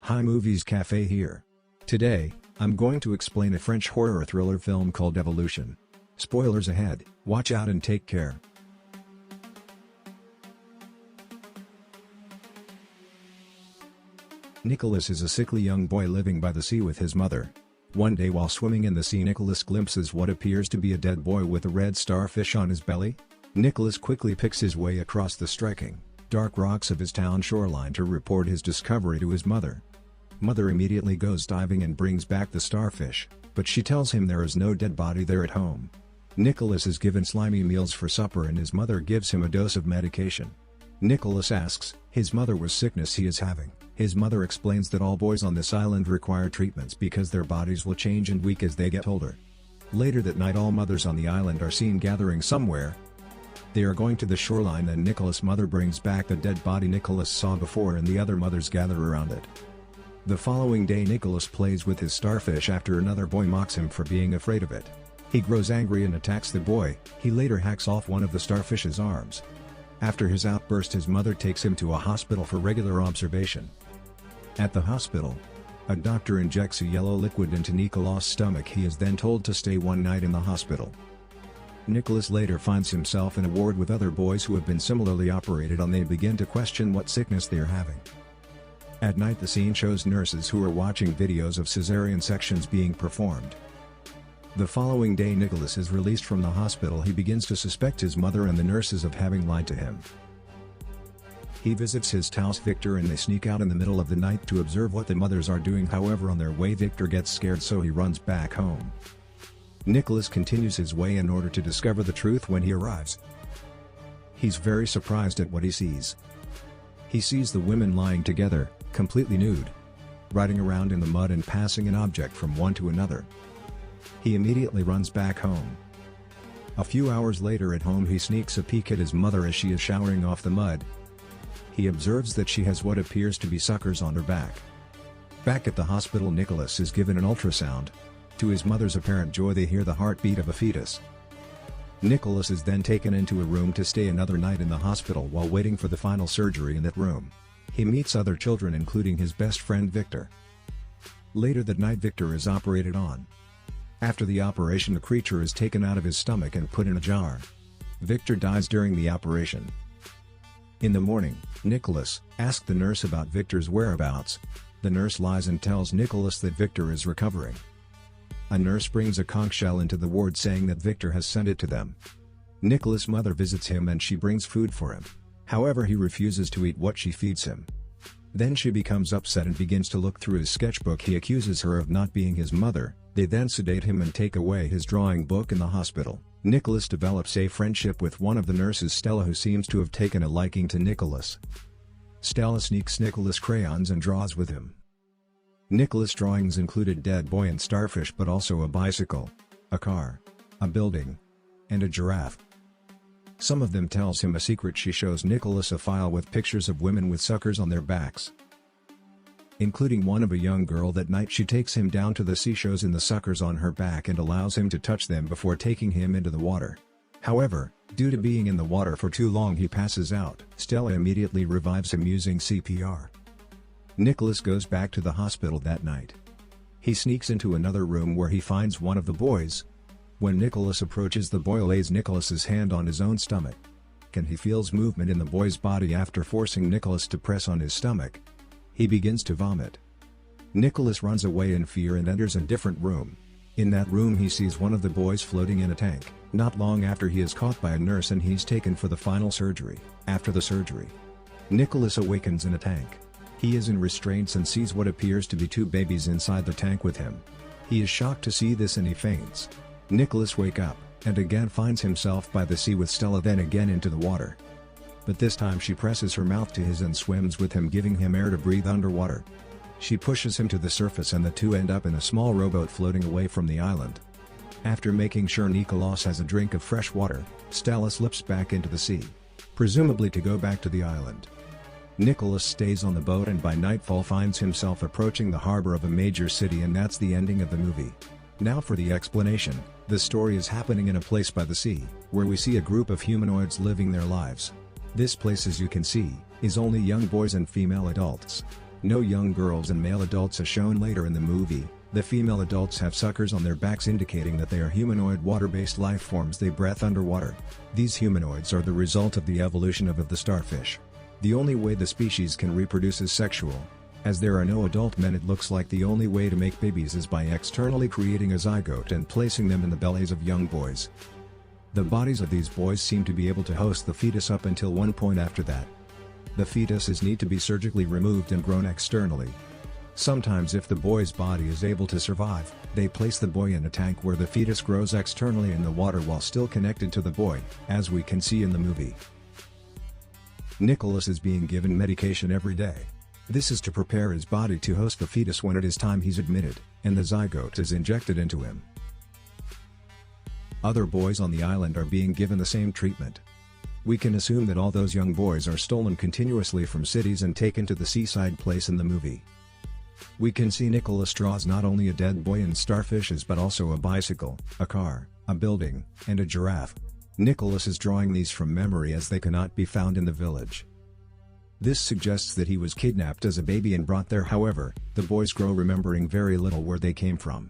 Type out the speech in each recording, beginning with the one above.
Hi Movies Cafe here. Today, I'm going to explain a French horror thriller film called Evolution. Spoilers ahead, watch out and take care. Nicholas is a sickly young boy living by the sea with his mother. One day while swimming in the sea, Nicholas glimpses what appears to be a dead boy with a red starfish on his belly. Nicholas quickly picks his way across the striking, dark rocks of his town shoreline to report his discovery to his mother. Mother immediately goes diving and brings back the starfish, but she tells him there is no dead body there at home. Nicholas is given slimy meals for supper and his mother gives him a dose of medication. Nicholas asks his mother what sickness he is having. His mother explains that all boys on this island require treatments because their bodies will change and weak as they get older. Later that night, all mothers on the island are seen gathering somewhere. They are going to the shoreline and Nicholas' mother brings back the dead body Nicholas saw before and the other mothers gather around it. The following day, Nicholas plays with his starfish after another boy mocks him for being afraid of it. He grows angry and attacks the boy. He later hacks off one of the starfish's arms. After his outburst, his mother takes him to a hospital for regular observation. At the hospital, a doctor injects a yellow liquid into Nicholas' stomach. He is then told to stay one night in the hospital. Nicholas later finds himself in a ward with other boys who have been similarly operated on. They begin to question what sickness they are having. At night, the scene shows nurses who are watching videos of cesarean sections being performed. The following day, Nicholas is released from the hospital. He begins to suspect his mother and the nurses of having lied to him. He visits his house Victor and they sneak out in the middle of the night to observe what the mothers are doing. However, on their way, Victor gets scared, so he runs back home. Nicholas continues his way in order to discover the truth. When he arrives, he's very surprised at what he sees. He sees the women lying together, completely nude, riding around in the mud and passing an object from one to another. He immediately runs back home. A few hours later at home, he sneaks a peek at his mother as she is showering off the mud. He observes that she has what appears to be suckers on her back. Back at the hospital, Nicholas is given an ultrasound. To his mother's apparent joy, they hear the heartbeat of a fetus. Nicholas is then taken into a room to stay another night in the hospital while waiting for the final surgery in that room. He meets other children, including his best friend Victor. Later that night, Victor is operated on. After the operation, the creature is taken out of his stomach and put in a jar. Victor dies during the operation. In the morning, Nicholas asks the nurse about Victor's whereabouts. The nurse lies and tells Nicholas that Victor is recovering. A nurse brings a conch shell into the ward saying that Victor has sent it to them. Nicholas' mother visits him and she brings food for him. However, he refuses to eat what she feeds him. Then she becomes upset and begins to look through his sketchbook. He accuses her of not being his mother. They then sedate him and take away his drawing book in the hospital. Nicholas develops a friendship with one of the nurses, Stella, who seems to have taken a liking to Nicholas. Stella sneaks Nicholas crayons and draws with him. Nicholas' drawings included dead boy and starfish, but also a bicycle, a car, a building, and a giraffe. Some of them tells him a secret. She shows Nicholas a file with pictures of women with suckers on their backs, including one of a young girl. That night she takes him down to the sea, shows him the suckers on her back and allows him to touch them before taking him into the water. However, due to being in the water for too long, he passes out. Stella immediately revives him using CPR. Nicholas goes back to the hospital that night. He sneaks into another room where he finds one of the boys. When Nicholas approaches, the boy lays Nicholas's hand on his own stomach. And he feels movement in the boy's body. After forcing Nicholas to press on his stomach, he begins to vomit. Nicholas runs away in fear and enters a different room. In that room, he sees one of the boys floating in a tank. Not long after, he is caught by a nurse and he's taken for the final surgery. After the surgery, Nicholas awakens in a tank. He is in restraints and sees what appears to be two babies inside the tank with him. He is shocked to see this and he faints. Nicholas wakes up and again finds himself by the sea with Stella, then again into the water. But this time she presses her mouth to his and swims with him, giving him air to breathe underwater. She pushes him to the surface and the two end up in a small rowboat floating away from the island. After making sure Nicholas has a drink of fresh water, Stella slips back into the sea, presumably to go back to the island. Nicholas stays on the boat and by nightfall finds himself approaching the harbor of a major city, and that's the ending of the movie. Now for the explanation. The story is happening in a place by the sea, where we see a group of humanoids living their lives. This place, as you can see, is only young boys and female adults. No young girls and male adults as shown later in the movie. The female adults have suckers on their backs indicating that they are humanoid water-based life forms they breathe underwater. These humanoids are the result of the evolution of the starfish. The only way the species can reproduce is sexual. As there are no adult men, it looks like the only way to make babies is by externally creating a zygote and placing them in the bellies of young boys. The bodies of these boys seem to be able to host the fetus up until one point after that. The fetuses need to be surgically removed and grown externally. Sometimes if the boy's body is able to survive, they place the boy in a tank where the fetus grows externally in the water while still connected to the boy, as we can see in the movie. Nicholas is being given medication every day. This is to prepare his body to host the fetus when it is time he's admitted, and the zygote is injected into him. Other boys on the island are being given the same treatment. We can assume that all those young boys are stolen continuously from cities and taken to the seaside place in the movie. We can see Nicholas draws not only a dead boy and starfishes but also a bicycle, a car, a building, and a giraffe. Nicholas is drawing these from memory as they cannot be found in the village. This suggests that he was kidnapped as a baby and brought there. However, the boys grow remembering very little where they came from.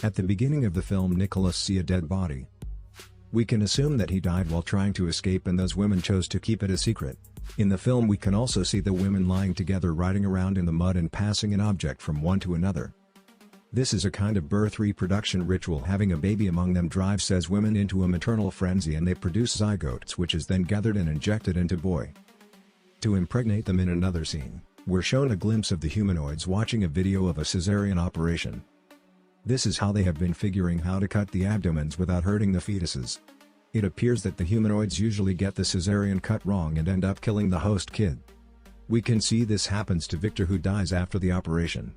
At the beginning of the film, Nicholas sees a dead body. We can assume that he died while trying to escape and those women chose to keep it a secret. In the film we can also see the women lying together riding around in the mud and passing an object from one to another. This is a kind of birth reproduction ritual. Having a baby among them drives says women into a maternal frenzy and they produce zygotes which is then gathered and injected into boy. To impregnate them. In another scene, we're shown a glimpse of the humanoids watching a video of a cesarean operation. This is how they have been figuring how to cut the abdomens without hurting the fetuses. It appears that the humanoids usually get the cesarean cut wrong and end up killing the host kid. We can see this happens to Victor, who dies after the operation.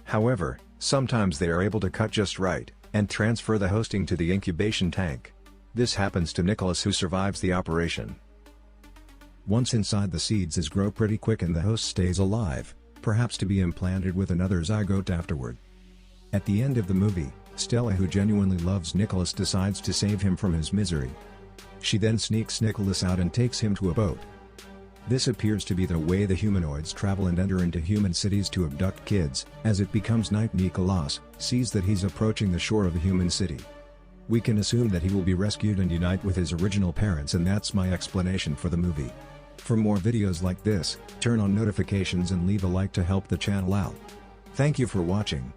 However, sometimes they are able to cut just right, and transfer the hosting to the incubation tank. This happens to Nicholas, who survives the operation. Once inside, the seeds grow pretty quick and the host stays alive, perhaps to be implanted with another zygote afterward. At the end of the movie, Stella, who genuinely loves Nicholas, decides to save him from his misery. She then sneaks Nicholas out and takes him to a boat. This appears to be the way the humanoids travel and enter into human cities to abduct kids. As it becomes night, Nicholas sees that he's approaching the shore of a human city. We can assume that he will be rescued and unite with his original parents, and that's my explanation for the movie. For more videos like this, turn on notifications and leave a like to help the channel out. Thank you for watching.